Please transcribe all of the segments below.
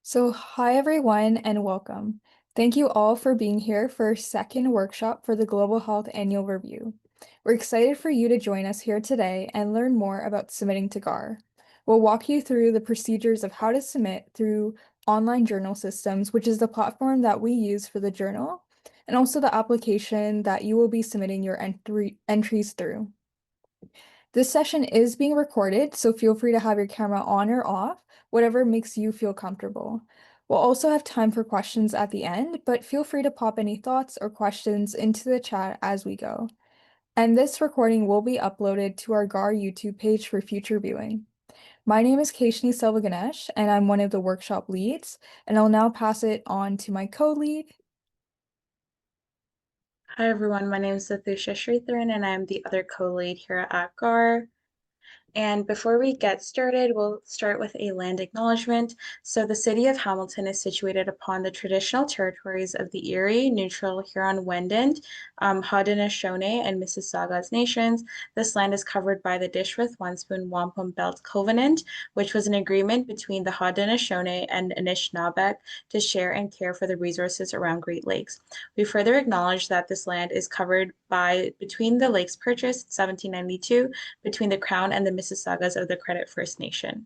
Hi everyone and welcome. Thank you all for being here for our second workshop for the Global Health Annual Review. We're excited for you to join us here today and learn more about submitting to GHAR. We'll walk you through the procedures of how to submit through online journal systems, which is the platform that we use for the journal, and also the application that you will be submitting your entries through. This session is being recorded, so feel free to have your camera on or off, whatever makes you feel comfortable. We'll also have time for questions at the end, but feel free to pop any thoughts or questions into the chat as we go. And this recording will be uploaded to our GAR YouTube page for future viewing. My name is Keshni Selvaganesh, and I'm one of the workshop leads, and I'll now pass it on to my co-lead. Hi everyone, my name is Lathusha Sridharan and I'm the other co-lead here at GHAR. And before we get started, we'll start with a land acknowledgement. So the city of Hamilton is situated upon the traditional territories of the Erie, Neutral, Huron-Wendat, Haudenosaunee, and Mississaugas nations. This land is covered by the Dish with One Spoon Wampum Belt Covenant, which was an agreement between the Haudenosaunee and Anishinaabeg to share and care for the resources around Great Lakes. We further acknowledge that this land is covered by between the lakes purchased in 1792 between the Crown and the Mississaugas of the Credit First Nation.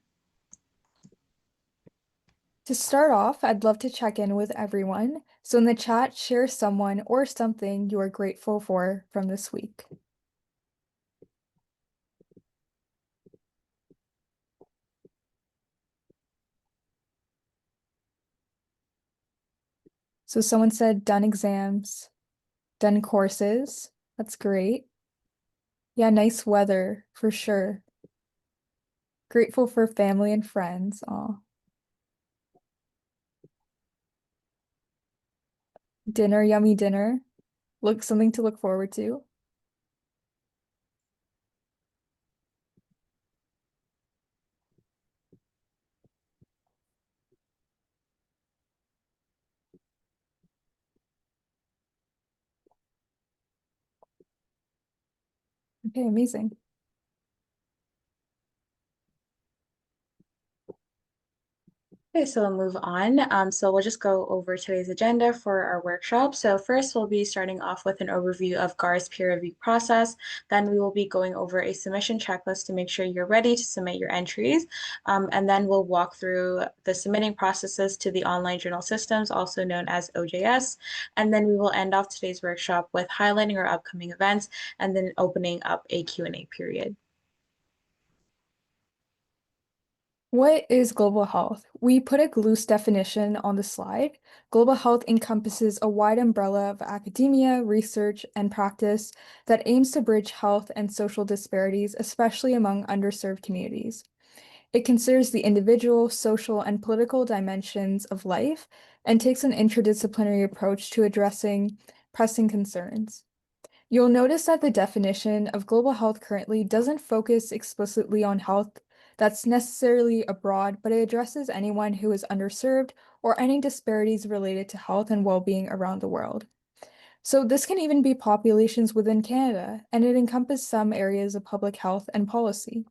To start off, I'd love to check in with everyone. So in the chat, share someone or something you are grateful for from this week. So someone said done exams, done courses. That's great. Yeah, nice weather for sure. Grateful for family and friends. Aw. Dinner, yummy dinner. Look, something to look forward to. Okay, amazing. Okay, so we'll move on. So we'll just go over today's agenda for our workshop. So first, we'll be starting off with an overview of GHAR's peer review process. Then we will be going over a submission checklist to make sure you're ready to submit your entries. And then we'll walk through the submitting processes to the online journal systems, also known as OJS. And then we will end off today's workshop with highlighting our upcoming events and then opening up a Q&A period. What is global health? We put a loose definition on the slide. Global health encompasses a wide umbrella of academia, research, and practice that aims to bridge health and social disparities, especially among underserved communities. It considers the individual, social, and political dimensions of life and takes an interdisciplinary approach to addressing pressing concerns. You'll notice that the definition of global health currently doesn't focus explicitly on health that's necessarily abroad, but it addresses anyone who is underserved or any disparities related to health and well-being around the world. So this can even be populations within Canada, and it encompasses some areas of public health and policy.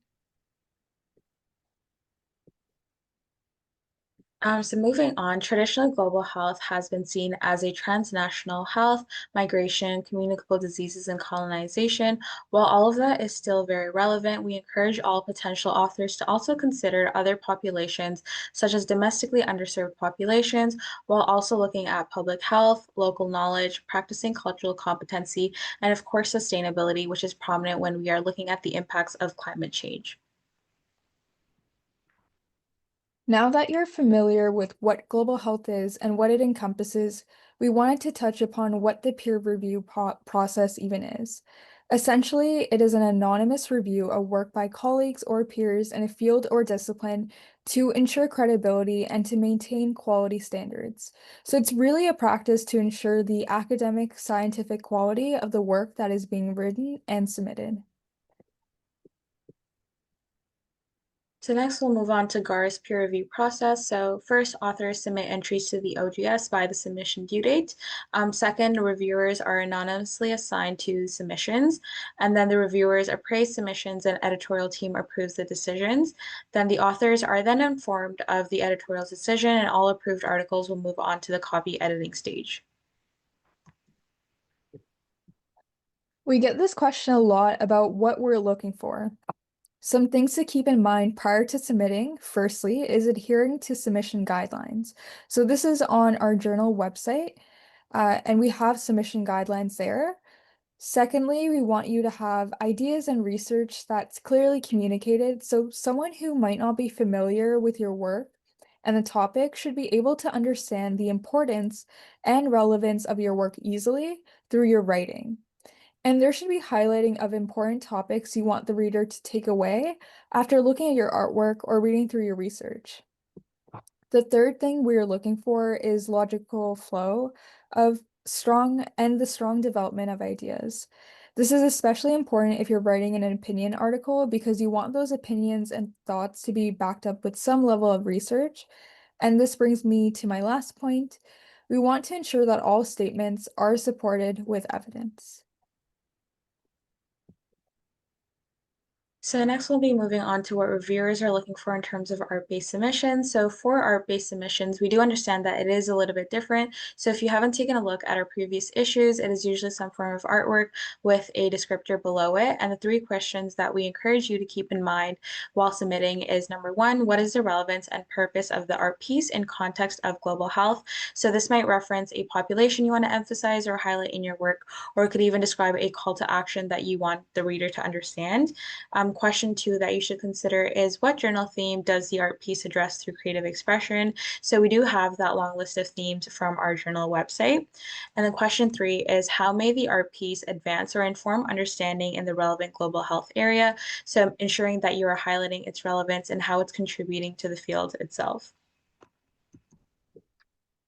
So moving on, traditional global health has been seen as a transnational health, migration, communicable diseases, and colonization. While all of that is still very relevant, we encourage all potential authors to also consider other populations, such as domestically underserved populations, while also looking at public health, local knowledge, practicing cultural competency, and of course, sustainability, which is prominent when we are looking at the impacts of climate change. Now that you're familiar with what global health is and what it encompasses, we wanted to touch upon what the peer review process even is. Essentially, it is an anonymous review of work by colleagues or peers in a field or discipline to ensure credibility and to maintain quality standards. So it's really a practice to ensure the academic scientific quality of the work that is being written and submitted. So next we'll move on to GHAR's peer review process. So first, authors submit entries to the OGS by the submission due date. Second, reviewers are anonymously assigned to submissions, and then the reviewers appraise submissions and editorial team approves the decisions. Then the authors are then informed of the editorial decision, and all approved articles will move on to the copy editing stage. We get this question a lot about what we're looking for. Some things to keep in mind prior to submitting, firstly, is adhering to submission guidelines. So this is on our journal website, and we have submission guidelines there. Secondly, we want you to have ideas and research that's clearly communicated. So someone who might not be familiar with your work and the topic should be able to understand the importance and relevance of your work easily through your writing. And there should be highlighting of important topics you want the reader to take away after looking at your artwork or reading through your research. The third thing we're looking for is logical flow of the strong development of ideas. This is especially important if you're writing an opinion article because you want those opinions and thoughts to be backed up with some level of research. And this brings me to my last point. We want to ensure that all statements are supported with evidence. So next we'll be moving on to what reviewers are looking for in terms of art-based submissions. So for art-based submissions, we do understand that it is a little bit different. So if you haven't taken a look at our previous issues, it is usually some form of artwork with a descriptor below it. And the three questions that we encourage you to keep in mind while submitting is number one, what is the relevance and purpose of the art piece in context of global health? So this might reference a population you want to emphasize or highlight in your work, or it could even describe a call to action that you want the reader to understand. Question two that you should consider is what journal theme does the art piece address through creative expression? So we do have that long list of themes from our journal website. And then question three is how may the art piece advance or inform understanding in the relevant global health area? So ensuring that you are highlighting its relevance and how it's contributing to the field itself.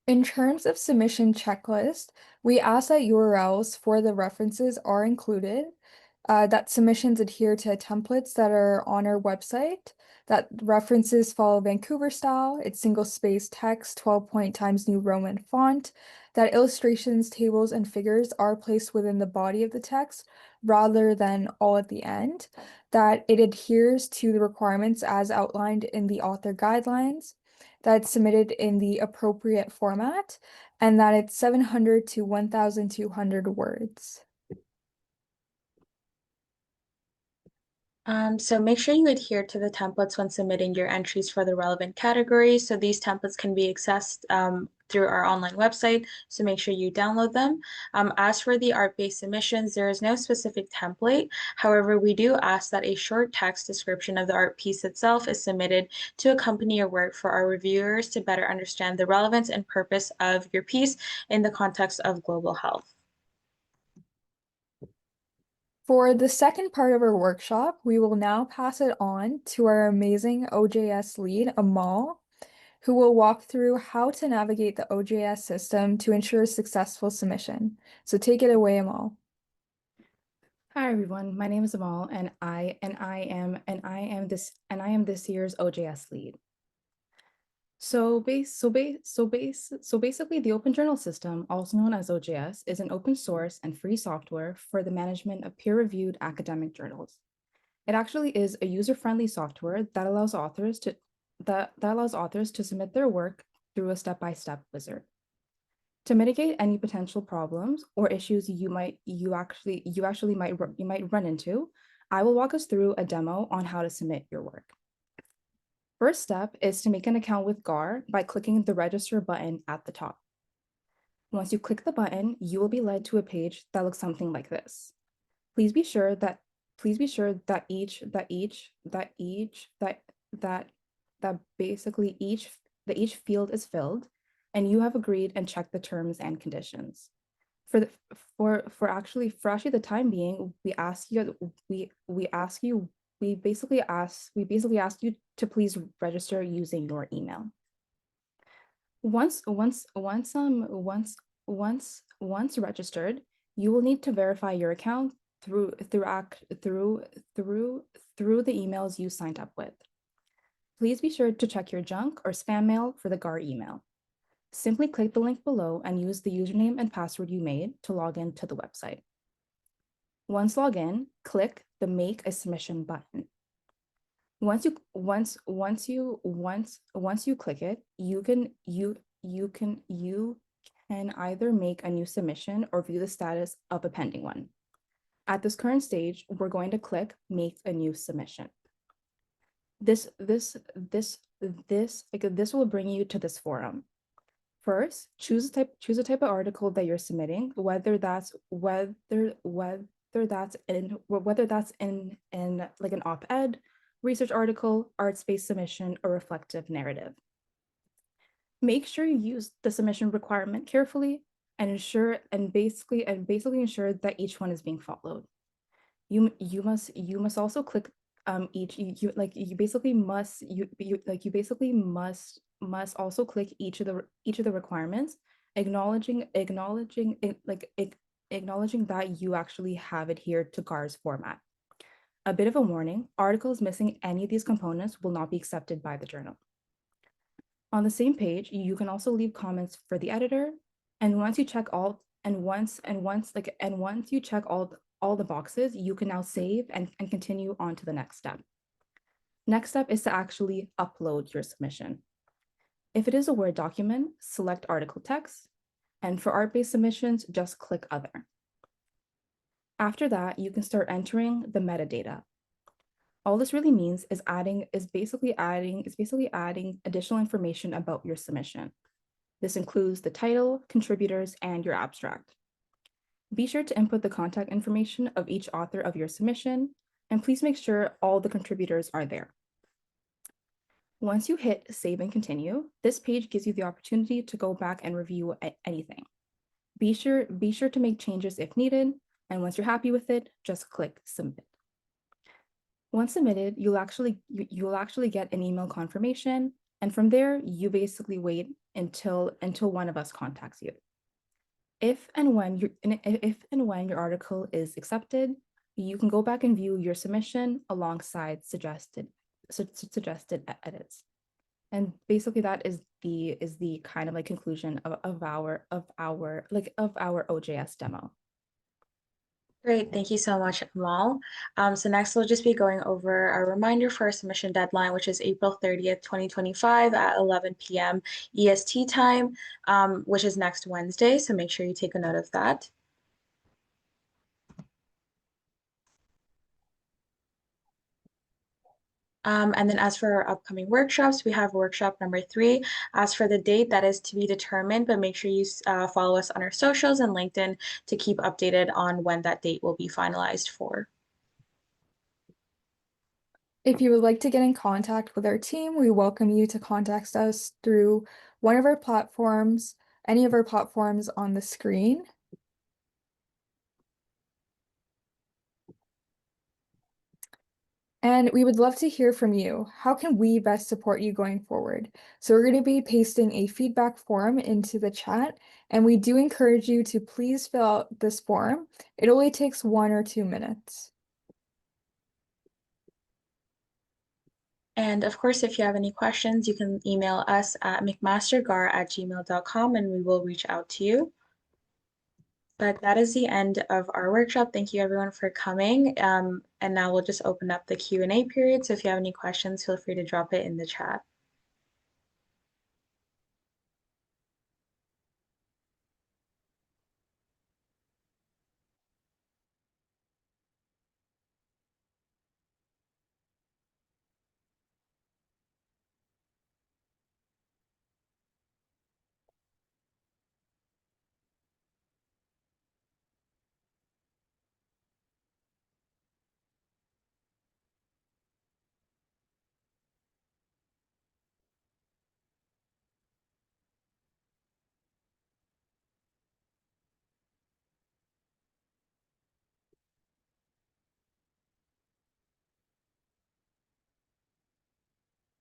In terms of submission checklist, we ask that URLs for the references are included, that submissions adhere to templates that are on our website, that references follow Vancouver style, it's single-space text, 12-point Times New Roman font, that illustrations, tables, and figures are placed within the body of the text rather than all at the end, that it adheres to the requirements as outlined in the author guidelines, that's submitted in the appropriate format, and that it's 700 to 1,200 words. So make sure you adhere to the templates when submitting your entries for the relevant categories. So these templates can be accessed through our online website, so make sure you download them. As for the art-based submissions, there is no specific template. However, we do ask that a short text description of the art piece itself is submitted to accompany your work for our reviewers to better understand the relevance and purpose of your piece in the context of global health. For the second part of our workshop, we will now pass it on to our amazing OJS lead, Amal, who will walk through how to navigate the OJS system to ensure successful submission. So take it away, Amal. Hi everyone, my name is Amal and I am this year's OJS lead. So basically the Open Journal System, also known as OJS, is an open source and free software for the management of peer-reviewed academic journals. It actually is a user-friendly software that allows authors to submit their work through a step-by-step wizard. To mitigate any potential problems or issues you might run into, I will walk us through a demo on how to submit your work. First step is to make an account with GHAR by clicking the register button at the top. Once you click the button, you will be led to a page that looks something like this. Please be sure that each field is filled and you have agreed and checked the terms and conditions. For actually the time being, we basically ask you to please register using your email. Once registered, you will need to verify your account through the emails you signed up with. Please be sure to check your junk or spam mail for the GHAR email. Simply click the link below and use the username and password you made to log in to the website. Once logged in, click the Make a Submission button. Once you click it, you can either make a new submission or view the status of a pending one. At this current stage, we're going to click Make a New Submission. This will bring you to this forum. First, choose a type of article that you're submitting, whether that's in like an op-ed, research article, arts-based submission, or reflective narrative. Make sure you use the submission requirement carefully and basically ensure that each one is being followed. You must also click each you basically must also click each of the requirements, acknowledging that you actually have adhered to GHAR's format. A bit of a warning: articles missing any of these components will not be accepted by the journal. On the same page, you can also leave comments for the editor, and once you check all the boxes, you can now save and continue on to the next step. Next step is to actually upload your submission. If it is a Word document, select article text, and for art-based submissions, just click Other. After that, you can start entering the metadata. All this really means is basically adding additional information about your submission. This includes the title, contributors, and your abstract. Be sure to input the contact information of each author of your submission, and please make sure all the contributors are there. Once you hit Save and Continue, this page gives you the opportunity to go back and review anything. Be sure to make changes if needed, and once you're happy with it, just click Submit. Once submitted, you'll actually get an email confirmation, and from there, you basically wait until one of us contacts you. If and when your article is accepted, you can go back and view your submission alongside suggested edits. And basically that is the kind of like conclusion of our OJS demo. Great, thank you so much, Amal. So next we'll just be going over a reminder for our submission deadline, which is April 30th, 2025 at 11 p.m. EST time, which is next Wednesday. So make sure you take a note of that. And then as for our upcoming workshops, we have workshop number 3. As for the date, that is to be determined, but make sure you follow us on our socials and LinkedIn to keep updated on when that date will be finalized for. If you would like to get in contact with our team, we welcome you to contact us through one of our platforms, any of our platforms on the screen. And we would love to hear from you. How can we best support you going forward? So we're going to be pasting a feedback form into the chat, and we do encourage you to please fill out this form. It only takes 1 or 2 minutes. And of course, if you have any questions, you can email us at mcmastergar@gmail.com and we will reach out to you. But that is the end of our workshop. Thank you everyone for coming. And now we'll just open up the Q&A period. So if you have any questions, feel free to drop it in the chat.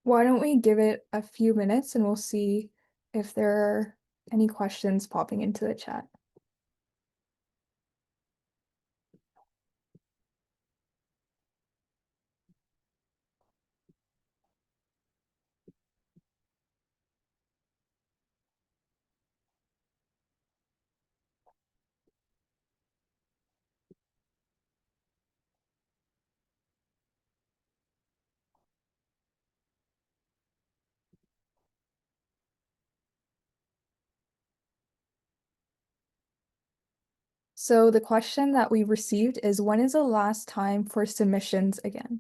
Why don't we give it a few minutes and we'll see if there are any questions popping into the chat. So the question that we received is when is the last time for submissions again?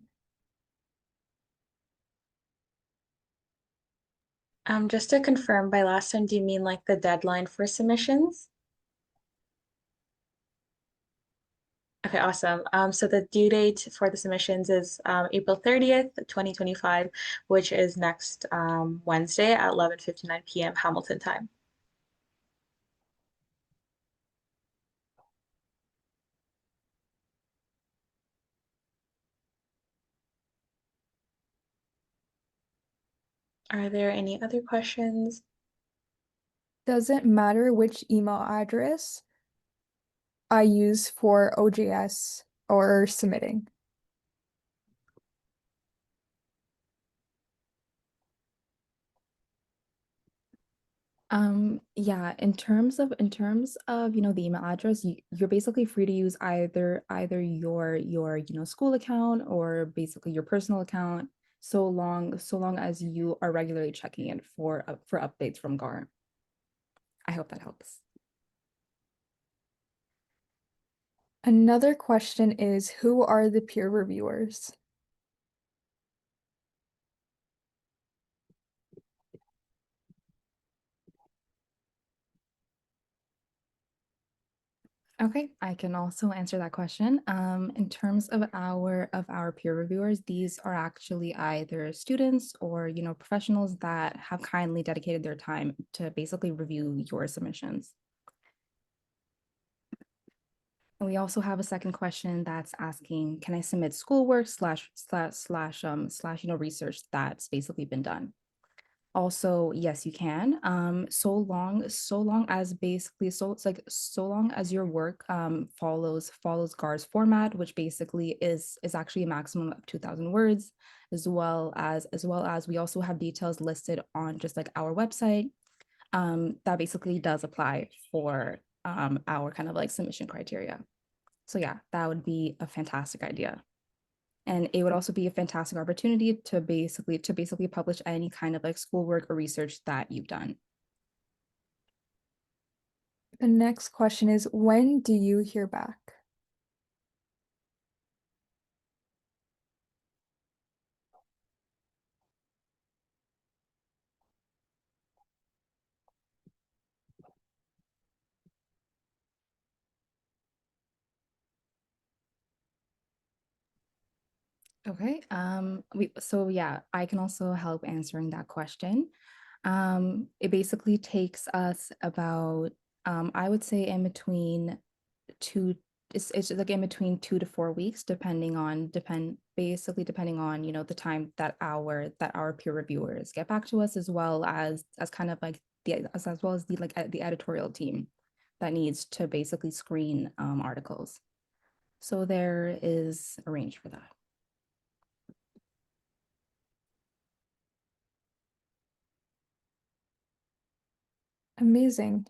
Just to confirm, by last time, do you mean like the deadline for submissions? Okay, awesome. So the due date for the submissions is April 30th, 2025, which is next Wednesday at 11:59 p.m. Hamilton time. Are there any other questions? Does it matter which email address I use for OJS or submitting? Yeah, in terms of, the email address, you're basically free to use either your school account or basically your personal account, so long as you are regularly checking it for updates from GHAR. I hope that helps. Another question is who are the peer reviewers? Okay, I can also answer that question. In terms of our peer reviewers, these are actually either students or professionals that have kindly dedicated their time to basically review your submissions. And we also have a second question that's asking, can I submit schoolwork slash research that's basically been done? Also, yes, you can. So long as basically, so it's like so long as your work follows GAR's format, which basically is actually a maximum of 2,000 words, as well as we also have details listed on just like our website. That basically does apply for our kind of like submission criteria. So yeah, that would be a fantastic idea. And it would also be a fantastic opportunity to basically publish any kind of like schoolwork or research that you've done. The next question is when do you hear back? Okay. So yeah, I can also help answering that question. It basically takes us about I would say in between two it's like in between 2 to 4 weeks, depending on the time that our peer reviewers get back to us, as well as kind of like as well as the editorial team that needs to basically screen articles. So there is a range for that. Amazing.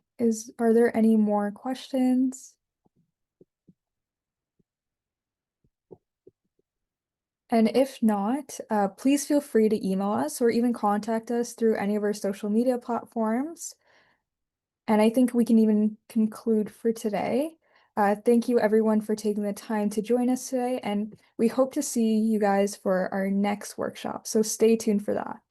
Are there any more questions? And if not, please feel free to email us or even contact us through any of our social media platforms. And I think we can even conclude for today. Thank you everyone for taking the time to join us today, and we hope to see you guys for our next workshop. So stay tuned for that.